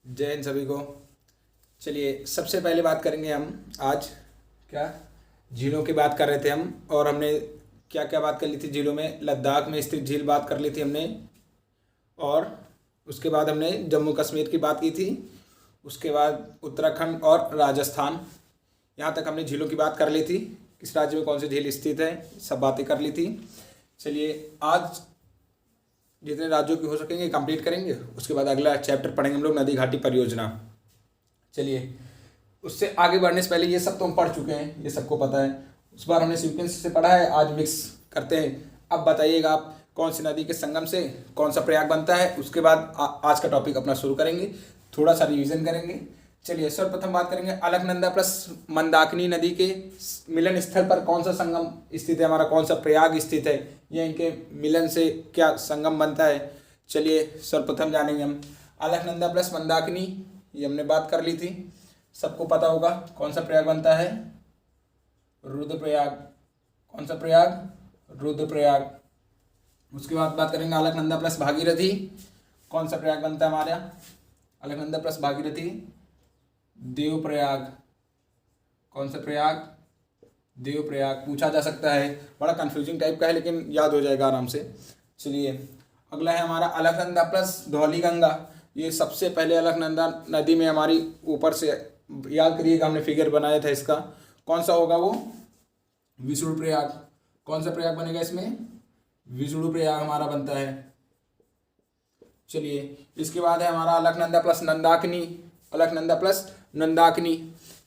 जय हिंद सभी को। चलिए सबसे पहले बात करेंगे हम आज क्या झीलों की बात कर रहे थे हम, और हमने क्या क्या बात कर ली थी झीलों में। लद्दाख में स्थित झील बात कर ली थी हमने, और उसके बाद हमने जम्मू कश्मीर की बात की थी, उसके बाद उत्तराखंड और राजस्थान, यहाँ तक हमने झीलों की बात कर ली थी। किस राज्य में कौन सी झील स्थित है, सब बातें कर ली थी। चलिए आज जितने राज्यों की हो सकेंगे कंप्लीट करेंगे, उसके बाद अगला चैप्टर पढ़ेंगे हम लोग नदी घाटी परियोजना। चलिए उससे आगे बढ़ने से पहले ये सब तो हम पढ़ चुके हैं, ये सबको पता है। उस बार हमने सीक्वेंस से पढ़ा है, आज मिक्स करते हैं। अब बताइएगा आप कौन सी नदी के संगम से कौन सा प्रयाग बनता है, उसके बाद आज का टॉपिक अपना शुरू करेंगे, थोड़ा सा रिवीजन करेंगे। चलिए सर्वप्रथम बात करेंगे अलकनंदा प्लस मंदाकिनी नदी के मिलन स्थल पर कौन सा संगम स्थित है, हमारा कौन सा प्रयाग स्थित है, या इनके मिलन से क्या संगम बनता है। चलिए सर्वप्रथम जानेंगे हम अलकनंदा प्लस मंदाकिनी, ये हमने बात कर ली थी, सबको पता होगा कौन सा प्रयाग बनता है, रुद्रप्रयाग। कौन सा प्रयाग, रुद्रप्रयाग। उसके बाद बात करेंगे अलकनंदा प्लस भागीरथी, कौन सा प्रयाग बनता है हमारा, अलकनंदा प्लस भागीरथी, देवप्रयाग। कौन सा प्रयाग, देवप्रयाग। पूछा जा सकता है, बड़ा कंफ्यूजिंग टाइप का है लेकिन याद हो जाएगा आराम से। चलिए अगला है हमारा अलकनंदा प्लस धौलीगंगा। ये सबसे पहले अलकनंदा नदी में हमारी ऊपर से, याद करिएगा हमने फिगर बनाया था इसका, कौन सा होगा वो, विष्णुप्रयाग। कौन सा प्रयाग बनेगा इसमें, विष्णुप्रयाग हमारा बनता है। चलिए इसके बाद है हमारा अलकनंदा प्लस नंदाकिनी, अलकनंदा प्लस नंदाकिनी।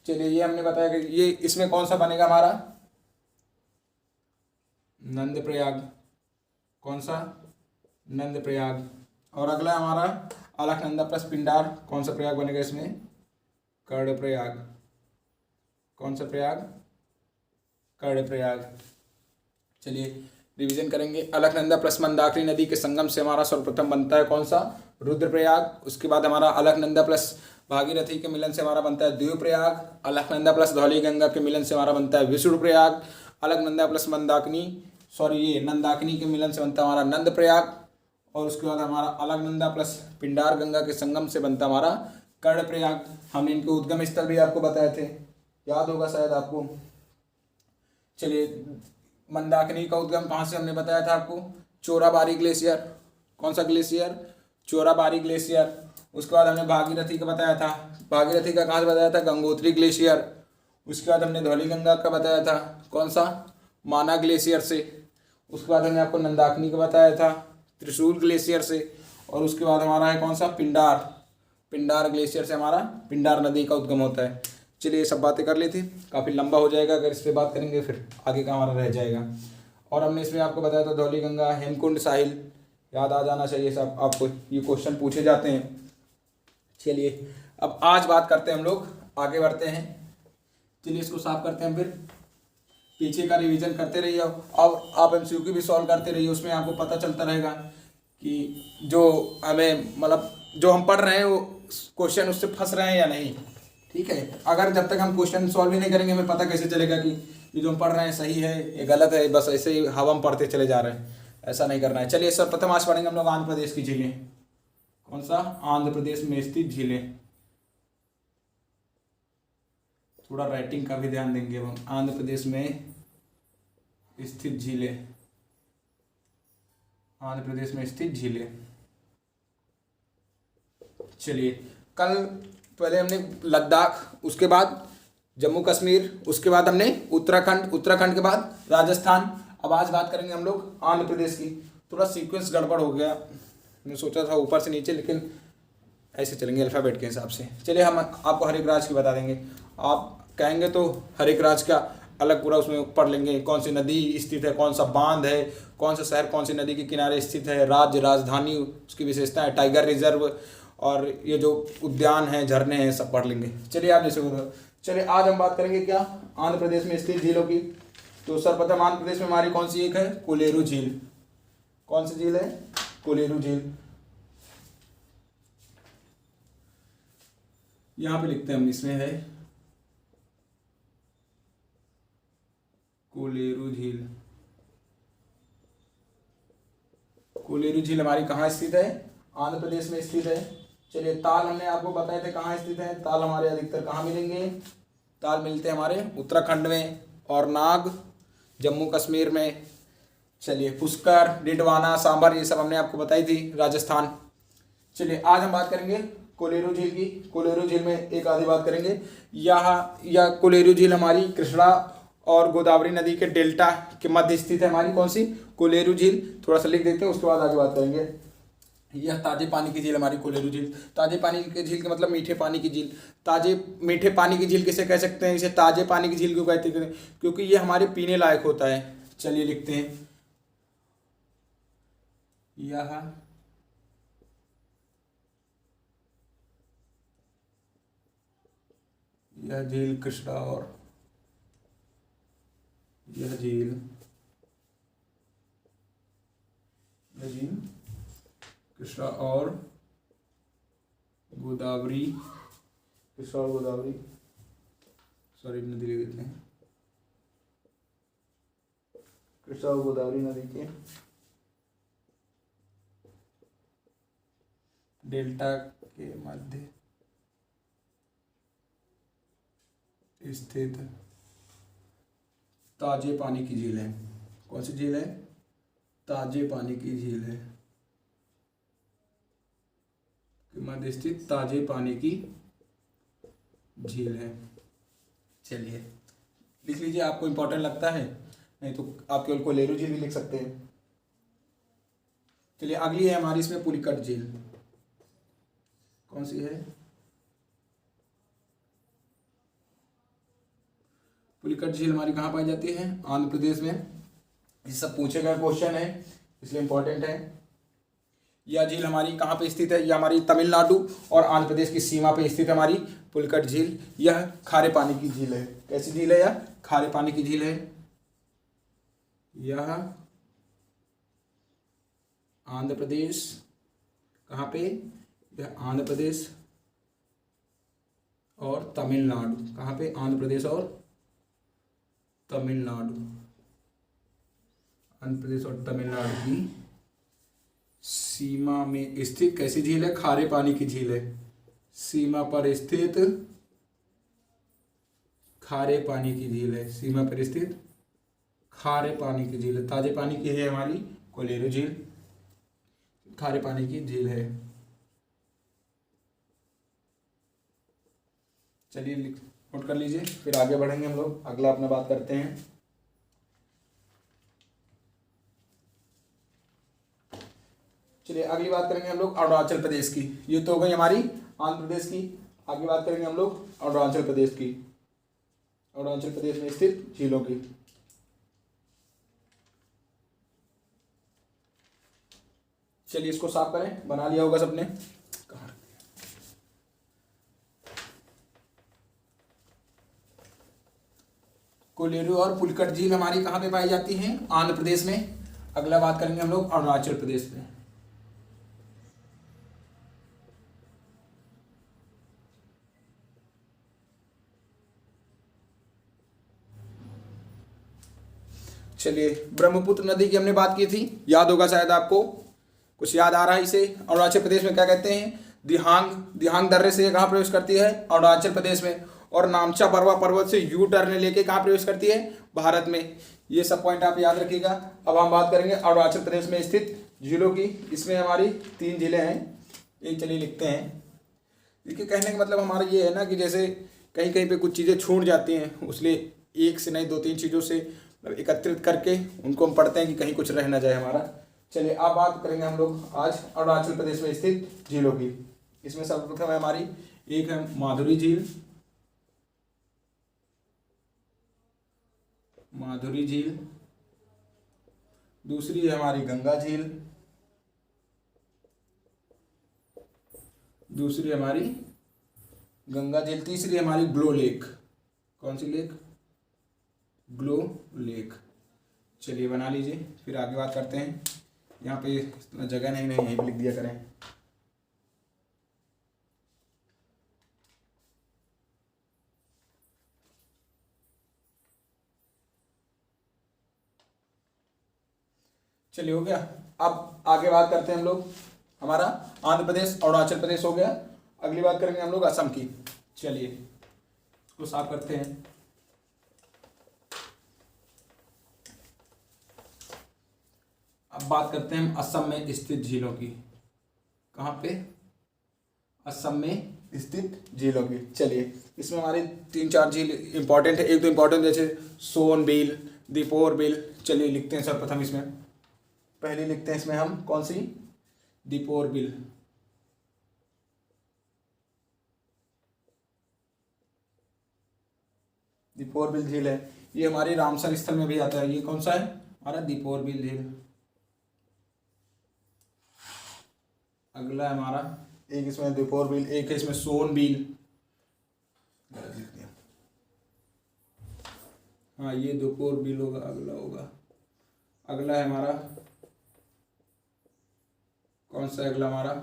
चलिए ये हमने बताया कि ये इसमें कौन सा बनेगा हमारा, नंदप्रयाग। कौन सा, नंदप्रयाग। और अगला हमारा अलकनंदा प्लस पिंडार, कौन सा प्रयाग बनेगा इसमें, कर्णप्रयाग। कौन सा प्रयाग, कर्णप्रयाग। चलिए रिवीजन करेंगे, अलकनंदा प्लस मंदाकिनी नदी के संगम से हमारा सर्वप्रथम बनता है कौन सा, रुद्रप्रयाग। उसके बाद हमारा अलकनंदा प्लस भागीरथी के मिलन से हमारा बनता है देवप्रयाग। अलकनंदा प्लस धौलीगंगा के मिलन से हमारा बनता है विष्णुप्रयाग। अलकनंदा प्लस मंदाकिनी, सॉरी ये नंदाकिनी के मिलन से बनता है हमारा नंदप्रयाग। और उसके बाद हमारा अलकनंदा प्लस पिंडार गंगा के संगम से बनता है हमारा कर्णप्रयाग। हमने इनके उद्गम स्थल भी आपको बताए थे, याद होगा शायद आपको। चलिए मंदाकिनी का उद्गम कहाँ से हमने बताया था आपको, चोराबाड़ी ग्लेशियर। कौन सा ग्लेशियर, चोराबाड़ी ग्लेशियर। उसके बाद हमने भागीरथी का बताया था, भागीरथी का कहाँ से बताया था, गंगोत्री ग्लेशियर। उसके बाद हमने धौलीगंगा का बताया था, कौन सा, माना ग्लेशियर से। उसके बाद हमने आपको नंदाकिनी का बताया था, त्रिशूल ग्लेशियर से। और उसके बाद हमारा है कौन सा, पिंडार, पिंडार ग्लेशियर से हमारा पिंडार नदी का उद्गम होता है। चलिए ये सब बातें कर ली थी, काफ़ी लंबा हो जाएगा अगर इस पर बात करेंगे, फिर आगे का हमारा रह जाएगा। और हमने इसमें आपको बताया था धौलीगंगा, हेमकुंड साहिल, याद आ जाना चाहिए सब आपको, ये क्वेश्चन पूछे जाते हैं। चलिए अब आज बात करते हैं हम लोग, आगे बढ़ते हैं। चलिए इसको साफ करते हैं, फिर पीछे का रिवीजन करते रहिए और आप एमसीक्यू भी सॉल्व करते रहिए, उसमें आपको पता चलता रहेगा कि जो हमें मतलब जो हम पढ़ रहे हैं वो क्वेश्चन उससे फंस रहे हैं या नहीं। ठीक है, अगर जब तक हम क्वेश्चन सॉल्व ही नहीं करेंगे हमें पता कैसे चलेगा कि ये जो हम पढ़ रहे हैं सही है ये गलत है, बस ऐसे ही हवा में पढ़ते चले जा रहे हैं, ऐसा नहीं करना है। चलिए सर्वप्रथम आज पढ़ेंगे हम लोग आंध्र प्रदेश की झीलें। कौन सा, आंध्र प्रदेश में स्थित झीलें। थोड़ा राइटिंग का भी ध्यान देंगे हम, आंध्र प्रदेश में स्थित झीलें, आंध्र प्रदेश में स्थित झीलें। चलिए कल पहले हमने लद्दाख, उसके बाद जम्मू कश्मीर, उसके बाद हमने उत्तराखंड, उत्तराखंड के बाद राजस्थान। अब आज बात करेंगे हम लोग आंध्र प्रदेश की। थोड़ा सीक्वेंस गड़बड़ हो गया, मैं सोचा था ऊपर से नीचे, लेकिन ऐसे चलेंगे अल्फ़ाबेट के हिसाब से। चलिए हम आपको हर एक राज्य की बता देंगे, आप कहेंगे तो हर एक राज्य का अलग पूरा उसमें पढ़ लेंगे, कौन सी नदी स्थित है, कौन सा बांध है, कौन सा शहर कौन सी नदी के किनारे स्थित है, राज्य, राजधानी, उसकी विशेषताएं, टाइगर रिजर्व, और ये जो उद्यान हैं, झरने हैं, सब पढ़ लेंगे। चलिए आप जैसे बोलो। चलिए आज हम बात करेंगे क्या, आंध्र प्रदेश में स्थित झीलों की। तो सर्वप्रथम आंध्र प्रदेश में हमारी कौन सी एक है, कोलेरू झील। कौन सी झील है, कोलेरू झील। यहाँ पे लिखते हैं हम, इसमें है कोलेरू झील। कोलेरू झील हमारी कहाँ स्थित है, आंध्र प्रदेश में स्थित है। चलिए ताल हमने आपको बताए थे कहाँ स्थित है। ताल हमारे अधिकतर कहाँ मिलेंगे? ताल मिलते हैं हमारे उत्तराखंड में और नाग जम्मू कश्मीर में। चलिए पुष्कर, डिडवाना, सांभर ये सब हमने आपको बताई थी राजस्थान। चलिए आज हम बात करेंगे कोलेरू झील की। कोलेरू झील में एक आधी बात करेंगे। यह कोलेरू झील हमारी कृष्णा और गोदावरी नदी के डेल्टा के मध्य स्थित है। हमारी कौन सी? कोलेरू झील। थोड़ा सा लिख देते हैं, उसके बाद आगे बात करेंगे। यह ताजे पानी की झील हमारी कोलेरू झील। ताजे पानी की झील का मतलब मीठे पानी की झील। ताजे मीठे पानी की झील किसे कह सकते हैं? इसे ताजे पानी की झील क्यों कहते हैं? क्योंकि ये हमारे पीने लायक होता है। चलिए लिखते हैं, यह झील कृष्णा और यह झील कृष्णा और गोदावरी, सॉरी नदी ले लेते हैं, कृष्णा और गोदावरी नदी के डेल्टा के मध्य स्थित ताजे पानी की झील है। कौन सी झील है? ताजे पानी की झील है। मध्य स्थित ताजे पानी की झील है। चलिए लिख लीजिए, आपको इंपॉर्टेंट लगता है, नहीं तो आप केवल कोलेरू झील भी लिख सकते हैं। चलिए अगली है हमारी इसमें पुलिकट झील। कौन सी है? पुलिकट झील हमारी कहाँ पाई जाती है? आंध्र प्रदेश में। ये सब पूछे गए क्वेश्चन है, इसलिए इंपॉर्टेंट है। यह झील हमारी कहाँ पे स्थित है? यह हमारी तमिलनाडु और आंध्र प्रदेश की सीमा पे स्थित है हमारी पुलिकट झील। यह खारे पानी की झील है। कैसी झील है? यह खारे पानी की झील है। यह आंध्र प्रदेश, कहाँ पे? यह आंध्र प्रदेश और तमिलनाडु। कहाँ पे? आंध्र प्रदेश और तमिलनाडु। आंध्र प्रदेश और तमिलनाडु की सीमा में स्थित कैसी झील है? खारे पानी की झील है। सीमा पर स्थित खारे पानी की झील है। सीमा पर स्थित खारे पानी की झील है। ताजे पानी की है हमारी कोलेरू झील, खारे पानी की झील है। चलिए नोट कर लीजिए, फिर आगे बढ़ेंगे हम लोग। अगला अपना बात करते हैं। चलिए अगली बात करेंगे हम लोग अरुणाचल प्रदेश की। ये तो हो गई हमारी आंध्र प्रदेश की। आगे बात करेंगे हम लोग अरुणाचल प्रदेश की। अरुणाचल प्रदेश में स्थित झीलों की। चलिए इसको साफ करें, बना लिया होगा सबने। कोलेरू और पुलिकट झील हमारी कहाँ पे पाई जाती हैं? आंध्र प्रदेश में। अगला बात करेंगे हम लोग अरुणाचल प्रदेश में। चलिए ब्रह्मपुत्र नदी की हमने बात की थी, याद होगा शायद आपको, कुछ याद आ रहा है इसे? अरुणाचल प्रदेश में क्या कहते हैं? दिहांग दर्रे से कहाँ प्रवेश करती है? अरुणाचल प्रदेश में। और नामचा बरवा पर्वत से यू टर्न लेके कहाँ प्रवेश करती है? भारत में। ये सब पॉइंट आप याद रखिएगा। अब हम बात करेंगे अरुणाचल प्रदेश में स्थित झीलों की। इसमें हमारी 3 झीलें हैं। एक चलिए लिखते हैं। इसके कहने का मतलब हमारा ये है ना कि जैसे कहीं कहीं पे कुछ चीज़ें छूट जाती हैं, उसलिए एक से नहीं 2-3 चीज़ों से एकत्रित करके उनको हम पढ़ते हैं कि कहीं कुछ रह ना जाए हमारा। चलिए अब बात करेंगे हम लोग आज अरुणाचल प्रदेश में स्थित झीलों की। इसमें सर्वप्रथम है हमारी, एक है माधुरी झील। दूसरी है हमारी गंगा झील। तीसरी है हमारी ग्लो लेक। कौन सी लेक? Glow lake. चलिए बना लीजिए, फिर आगे बात करते हैं। यहाँ पे इतना जगह नहीं यहीं पे लिख दिया करें। चलिए हो गया। अब आगे बात करते हैं हम लोग। हमारा आंध्र प्रदेश अरुणाचल प्रदेश हो गया। अगली बात करेंगे हम लोग असम की। चलिए इसको साफ करते हैं। अब बात करते हैं हम असम में स्थित झीलों की। कहाँ पे? असम में स्थित झीलों की। चलिए इसमें हमारी 3-4 झील इंपॉर्टेंट है। एक तो इंपॉर्टेंट जैसे सोनबिल, दीपोरबिल। चलिए लिखते हैं सर्वप्रथम इसमें, पहले लिखते हैं इसमें हम कौन सी? दीपोरबिल। दीपोरबिल झील है, ये हमारी रामसर स्थल में भी आता है। ये कौन सा है? हमारा दीपोरबिल झील। अगला है हमारा, एक इसमें दीपोरबिल, एक है इसमें सोनबिल। गलत लिख दिया। हाँ ये दीपोरबिल होगा, अगला होगा। अगला है हमारा कौन सा? अगला हमारा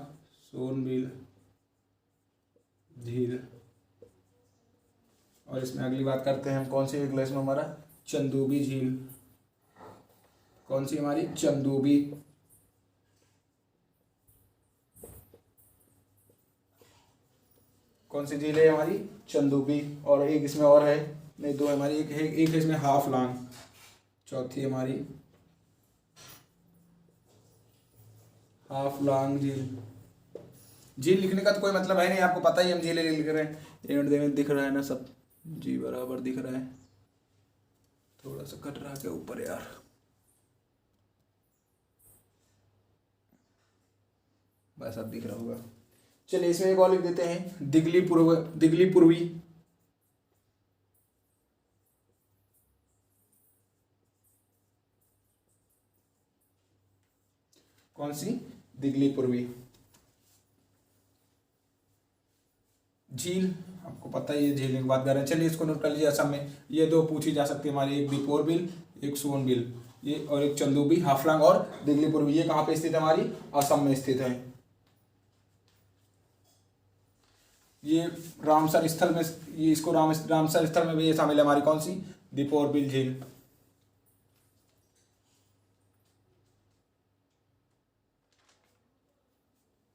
सोनबिल झील। और इसमें अगली बात करते हैं हम कौन सी? अगला इसमें हमारा चंदूबी झील। कौन सी हमारी? चंदूबी। कौन सी झील है हमारी? चंदूबी। और एक इसमें और है, नहीं दो हमारी, एक है इसमें हाफलॉन्ग। चौथी हमारी हाफलॉन्ग झील। झील लिखने का तो कोई मतलब है नहीं, आपको पता ही हम झीलें लिख रहे हैं। एंड में दिख रहा है ना सब? जी बराबर दिख रहा है, थोड़ा सा कट रहा है ऊपर यार। बस अब दिख रहा होगा। चलिए इसमें एक और लिख देते हैं, दिगली पूर्वी। कौन सी? दिगली पूर्वी झील। आपको पता ही है झील की बात कर रहे हैं। चलिए इसको नोट कर लीजिए। असम में ये दो पूछी जा सकती है हमारी, एक दीपोरबिल, एक सोनबिल, ये और एक चंदूबी, हाफलॉन्ग और दिगली पूर्वी। ये कहाँ पे स्थित है? हमारी असम में स्थित है। ये रामसर स्थल में, ये इसको रामसर स्थल में भी ये शामिल है हमारी। कौन सी? दीपोरबिल झील।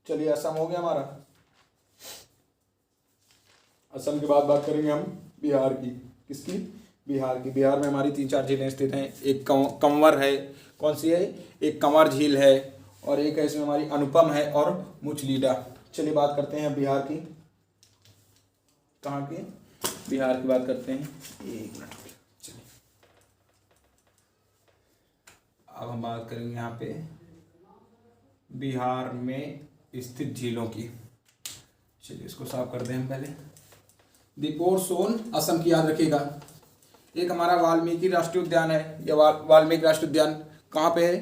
चलिए असम हो गया हमारा। असम के बाद बात करेंगे हम बिहार की। किसकी? बिहार की। बिहार में हमारी 3-4 झीलें स्थित हैं। एक कंवर है। कौन सी है? एक कंवर झील है, और एक है इसमें हमारी अनुपम है और मुचलीडा। चलिए बात करते हैं बिहार की। कहाँ की? बिहार की बात करते हैं। एक मिनट चलिए, अब हम बात करेंगे यहाँ पे बिहार में स्थित झीलों की। चलिए इसको साफ कर दें हम पहले। दीपोर सोन असम की याद रखिएगा। एक हमारा वाल्मीकि राष्ट्रीय उद्यान है। यह वाल्मीकि राष्ट्रीय उद्यान कहाँ पे है?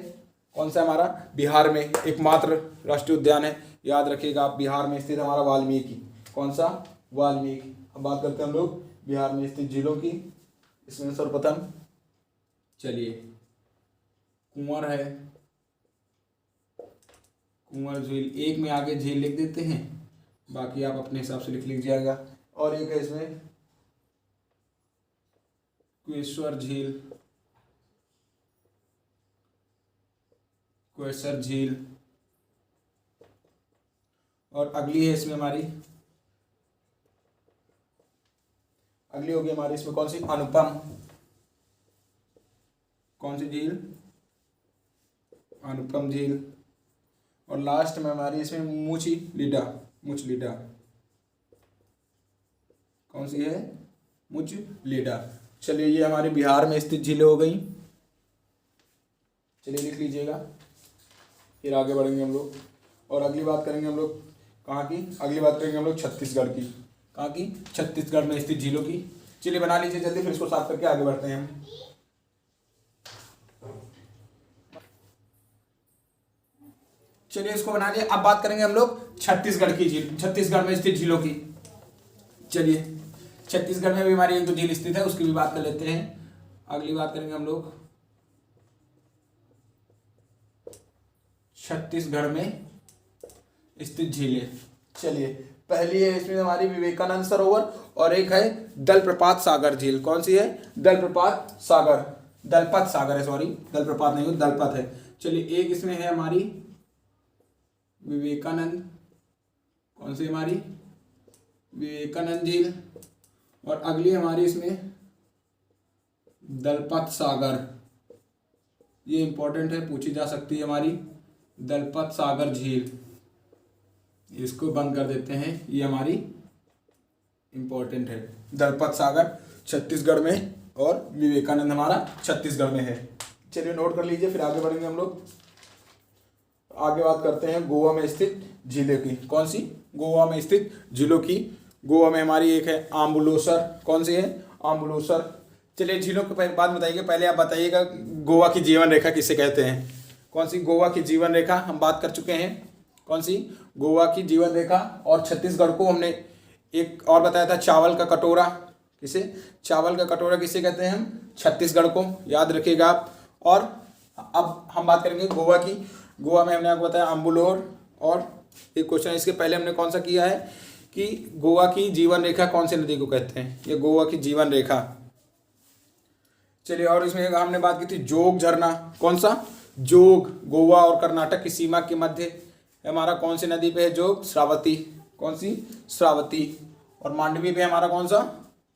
कौन सा? हमारा बिहार में एकमात्र राष्ट्रीय उद्यान है, याद रखिएगा आप। बिहार में स्थित हमारा वाल्मीकि। कौन सा? वाल्मीकि। अब बात करते हैं हम लोग बिहार में स्थित झीलों की। इसमें सर्वप्रथम चलिए कुंवर है, कुंवर झील। एक में आगे झील लिख देते हैं, बाकी आप अपने हिसाब से लिख लीजिएगा। और एक है इसमें क्वेश्वर झील, क्वेश्वर झील। और अगली है इसमें हमारी, अगली होगी हमारी इसमें कौन सी? अनुपम। कौन सी झील? अनुपम झील। और लास्ट में हमारी इसमें मुचलीडा। कौन सी है? मुचलीडा। चलिए ये हमारे बिहार में स्थित झीलें हो गई। चलिए लिख लीजिएगा, फिर आगे बढ़ेंगे हम लोग। और अगली बात करेंगे हम लोग कहाँ की? अगली बात करेंगे हम लोग छत्तीसगढ़ की। कहाँ की? छत्तीसगढ़ में स्थित झीलों की। चलिए बना लीजिए जल्दी, फिर इसको साफ करके आगे बढ़ते हैं हम। चलिए इसको बना लिया। अब बात करेंगे हम लोग छत्तीसगढ़ की झील, छत्तीसगढ़ में स्थित झीलों की। चलिए छत्तीसगढ़ में भी हमारी एक दो झील स्थित है, उसकी भी बात कर लेते हैं। अगली बात करेंगे हम लोग छत्तीसगढ़ में स्थित झीलें। चलिए पहली है इसमें हमारी विवेकानंद सरोवर, और एक है दलप्रपात सागर झील। कौन सी है? दलप्रपात सागर, दलपत सागर है, सॉरी दलप्रपात नहीं हो, दलपत है। चलिए एक इसमें है हमारी विवेकानंद, कौन सी हमारी? विवेकानंद झील। और अगली हमारी इसमें दलपत सागर, ये इंपॉर्टेंट है, पूछी जा सकती है हमारी दलपत सागर झील। इसको बंद कर देते हैं, ये हमारी इंपॉर्टेंट है। दलपत सागर छत्तीसगढ़ में और विवेकानंद हमारा छत्तीसगढ़ में है। चलिए नोट कर लीजिए, फिर आगे बढ़ेंगे हम लोग। आगे बात करते हैं गोवा में स्थित झीलों की। कौन सी? गोवा में स्थित झीलों की। गोवा में हमारी एक है आम्बुलोसर। कौन सी है? आम्बुलोसर। चलिए झीलों के बाद बताइए, पहले आप बताइएगा गोवा की जीवन रेखा किसे कहते हैं। कौन सी? गोवा की जीवन रेखा हम बात कर चुके हैं। कौन सी? गोवा की जीवन रेखा। और छत्तीसगढ़ को हमने एक और बताया था, चावल का कटोरा। किसे? चावल का कटोरा किसे कहते हैं हम? छत्तीसगढ़ को, याद रखिएगा आप। और अब हम बात करेंगे गोवा की। गोवा में हमने आपको बताया अम्बुलोर। और एक क्वेश्चन इसके पहले हमने कौन सा किया है कि गोवा की जीवन रेखा कौन सी नदी को कहते हैं? ये गोवा की जीवन रेखा। चलिए, और इसमें हमने बात की थी जोग झरना। कौन सा? जोग। गोवा और कर्नाटक की सीमा के मध्य हमारा कौन सी नदी पे है जोग? श्रावती। कौन सी? श्रावती। और मांडवी पे हमारा कौन सा?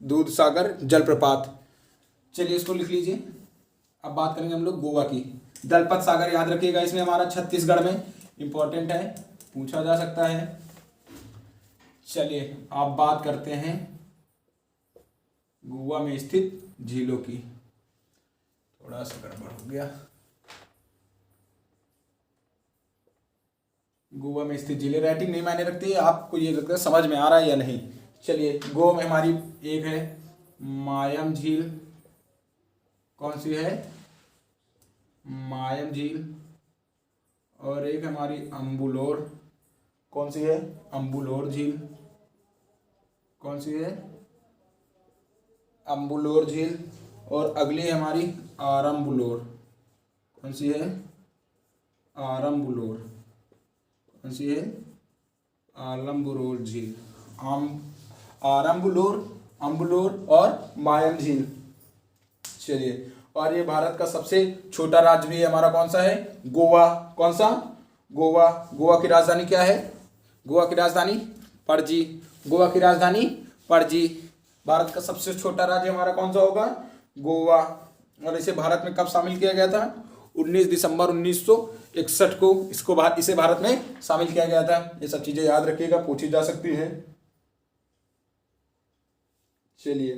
दूध सागर जलप्रपात। चलिए इसको लिख लीजिए। अब बात करेंगे हम लोग गोवा की। दलपत सागर याद रखिएगा, इसमें हमारा छत्तीसगढ़ में इंपॉर्टेंट है, पूछा जा सकता है। चलिए आप बात करते हैं गोवा में स्थित झीलों की। थोड़ा सा गड़बड़ हो गया। गोवा में स्थित झीलें, राइटिंग नहीं मायने रखती है, आपको ये लगता है समझ में आ रहा है या नहीं। चलिए, गोवा में हमारी एक है मायम झील। कौन सी है? मायम झील। और एक हमारी अम्बुलोर। कौन सी है? अम्बुलोर झील। कौन सी है? अम्बुलोर झील। और अगली है हमारी आरम्बुलोर। कौन सी है? आरम्बुलोर। कौन सी है? आलम्बुलोर झील। आरम्बुलोर, अम्बुलोर और मायम झील। चलिए, और ये भारत का सबसे छोटा राज्य भी है हमारा। कौन सा है? गोवा। कौन सा? गोवा। गोवा की राजधानी क्या है? गोवा की राजधानी पणजी। गोवा की राजधानी पणजी। भारत का सबसे छोटा राज्य हमारा कौन सा होगा? गोवा। और इसे भारत में कब शामिल किया गया था? 19 दिसंबर 1961 को इसे भारत में शामिल किया गया था। ये सब चीजें याद रखिएगा, पूछी जा सकती है। चलिए,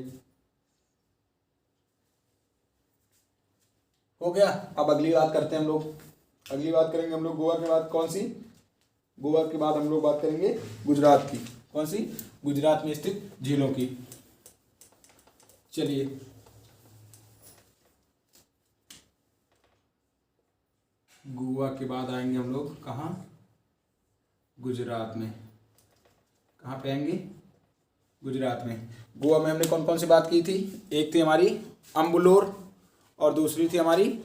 हो गया। अब अगली बात करते हैं हम लोग। अगली बात करेंगे हम लोग गोवा के बाद कौन सी? गोवा के बाद हम लोग बात करेंगे गुजरात की। कौन सी? गुजरात में स्थित झीलों की। चलिए, गोवा के बाद आएंगे हम लोग कहाँ? गुजरात में। कहाँ पे आएंगे? गुजरात में। गोवा में हमने कौन कौन सी बात की थी? एक थी हमारी अम्बुलोर और दूसरी थी हमारी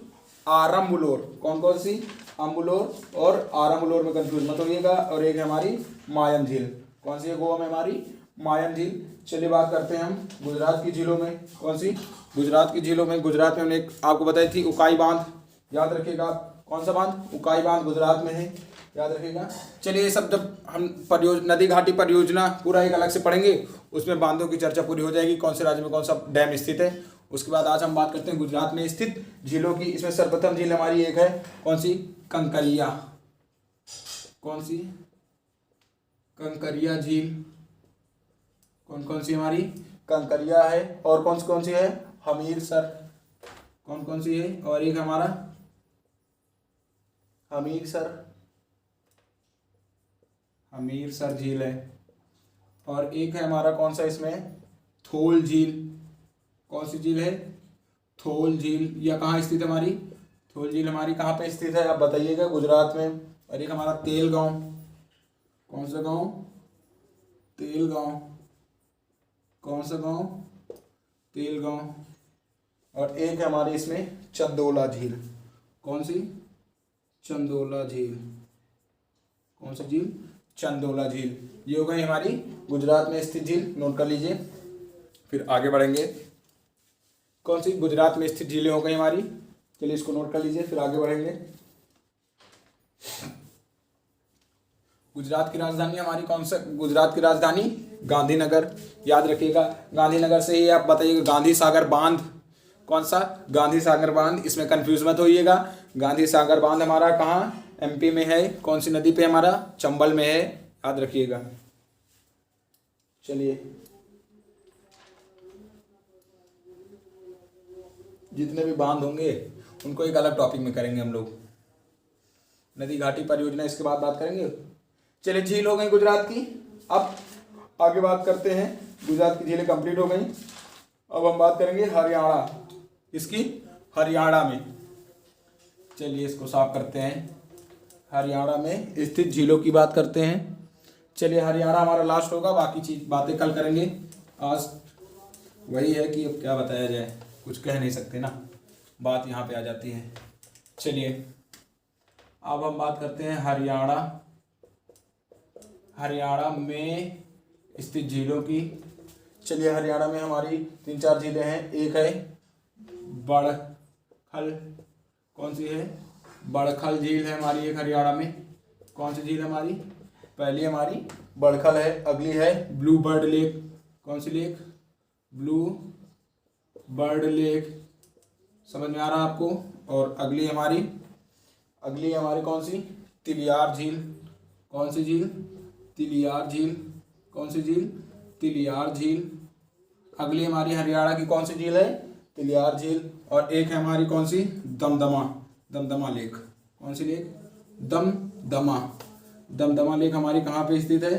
आरम्बुलोर। कौन कौन सी? अम्बुलोर और आरम्बुलोर में कंफ्यूज मत होइएगा। और एक है हमारी मायम झील। कौन सी है गोवा में? हमारी मायम झील। चलिए बात करते हैं हम गुजरात की झीलों में। कौन सी? गुजरात की झीलों में। गुजरात में हमने एक आपको बताई थी उकाई बांध, याद रखिएगा आप। कौन सा बांध? उकाई बांध गुजरात में है, याद रखिएगा। चलिए, ये सब जब हम नदी घाटी परियोजना पूरा एक अलग से पढ़ेंगे, उसमें बांधों की चर्चा पूरी हो जाएगी, कौन से राज्य में कौन सा डैम स्थित है। उसके बाद आज हम बात करते हैं गुजरात में स्थित झीलों की। इसमें सर्वप्रथम झील हमारी एक है कौन सी? कंकरिया। कौन सी? कंकरिया झील। कौन कौन सी हमारी? कंकरिया है। और कौन सी है? हमीरसर। कौन कौन सी है? और एक हमारा हमीरसर। हमीरसर झील है। और एक है हमारा कौन सा इसमें? थोल झील। कौन सी झील है? थोल झील। यह कहाँ स्थित है हमारी? थोल झील हमारी कहाँ पे स्थित है आप बताइएगा? गुजरात में। और एक हमारा तेल गांव। कौन सा गांव? तेल गांव। कौन सा गांव? तेल गांव। और एक है हमारे इसमें चंदोला झील। कौन सी? चंदोला झील। कौन सी झील? चंदोला झील। ये हो गई हमारी गुजरात में स्थित झील, नोट कर लीजिए। फिर आगे बढ़ेंगे। कौन सी? गुजरात में स्थित झीलें हो गई हमारी। चलिए इसको नोट कर लीजिए, फिर आगे बढ़ेंगे। गुजरात की राजधानी हमारी कौन सा? गुजरात की राजधानी गांधीनगर, याद रखिएगा। गांधीनगर से ही आप बताइएगा गांधी सागर बांध, कौन सा? गांधी सागर बांध, इसमें कंफ्यूज मत होइएगा। गांधी सागर बांध हमारा कहाँ? एमपी में है। कौन सी नदी पे? हमारा चंबल में है, याद रखिएगा। चलिए, जितने भी बांध होंगे उनको एक अलग टॉपिक में करेंगे हम लोग। नदी घाटी परियोजना इसके बाद बात करेंगे। चलिए, झील हो गई गुजरात की। अब आगे बात करते हैं, गुजरात की झीलें कंप्लीट हो गई। अब हम बात करेंगे हरियाणा, इसकी हरियाणा में। चलिए इसको साफ करते हैं। हरियाणा में स्थित झीलों की बात करते हैं। चलिए, हरियाणा हमारा लास्ट होगा, बाकी चीज बातें कल करेंगे। आज वही है कि अब क्या बताया जाए, कुछ कह नहीं सकते ना, बात यहाँ पे आ जाती है। चलिए, अब हम बात करते हैं हरियाणा। हरियाणा में स्थित झीलों की। चलिए, हरियाणा में हमारी 3-4 झीलें हैं। एक है बड़खल, कौन सी है? बड़खल झील है हमारी एक हरियाणा में। कौन सी झील है हमारी? पहली हमारी बड़खल है, अगली है ब्लू बर्ड लेक। कौन सी लेक? ब्लू बर्ड लेक, समझ में आ रहा है आपको? और अगली हमारी कौन सी? तिलियार झील। कौन सी झील? तिलियार झील। कौन सी झील? तिलियार झील। अगली हमारी हरियाणा की कौन सी झील है? तिलियार झील। और एक है हमारी कौन सी? दमदमा लेक। कौन सी लेक? दमदमा लेक हमारी कहाँ पे स्थित है?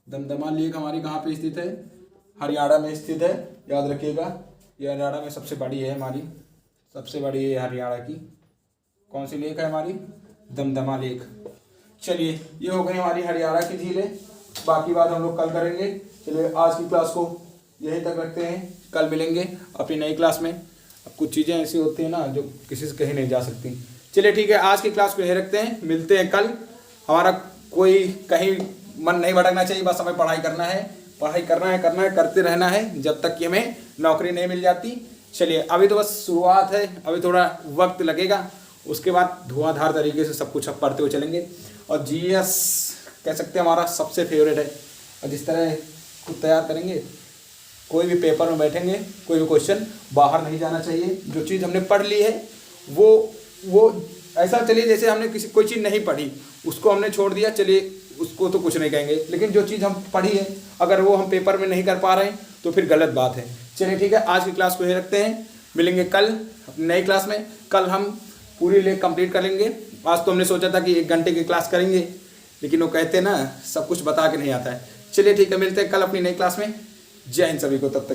दमदमा लेक हमारी कहाँ पे स्थित है? हरियाणा में स्थित है, याद रखिएगा। ये हरियाणा में सबसे बड़ी है हमारी, सबसे बड़ी है हरियाणा की। कौन सी लेक है हमारी? दमदमा लेक। चलिए, ये हो गई हमारी हरियाणा की झीलें, बाकी बात हम लोग कल करेंगे। चलिए, आज की क्लास को यहीं तक रखते हैं, कल मिलेंगे अपनी नई क्लास में। अब कुछ चीज़ें ऐसी होती हैं ना जो किसी से कहीं नहीं जा सकती। चलिए ठीक है, आज की क्लास को यहीं रखते हैं, मिलते हैं कल। हमारा कोई कहीं मन नहीं भटकना चाहिए, बस हमें पढ़ाई करना है, करते रहना है जब तक कि हमें नौकरी नहीं मिल जाती। चलिए, अभी तो बस शुरुआत है, अभी थोड़ा वक्त लगेगा, उसके बाद धुआंधार तरीके से सब कुछ अब पढ़ते हुए चलेंगे। और जीएस कह सकते हैं हमारा सबसे फेवरेट है। और जिस तरह खुद तैयार करेंगे, कोई भी पेपर में बैठेंगे, कोई भी क्वेश्चन बाहर नहीं जाना चाहिए। जो चीज़ हमने पढ़ ली है वो ऐसा चलिए जैसे हमने कोई चीज़ नहीं पढ़ी, उसको हमने छोड़ दिया, चलिए उसको तो कुछ नहीं कहेंगे। लेकिन जो चीज़ हम पढ़ी है अगर वो हम पेपर में नहीं कर पा रहे हैं तो फिर गलत बात है। चलिए ठीक है, आज की क्लास को यही रखते हैं, मिलेंगे कल अपनी नई क्लास में। कल हम पूरी लेक कंप्लीट कर लेंगे। आज तो हमने सोचा था कि 1 घंटे की क्लास करेंगे, लेकिन वो कहते हैं ना सब कुछ बता के नहीं आता है। चलिए ठीक है, मिलते हैं कल अपनी नई क्लास में। जय हिंद सभी को, तब तक।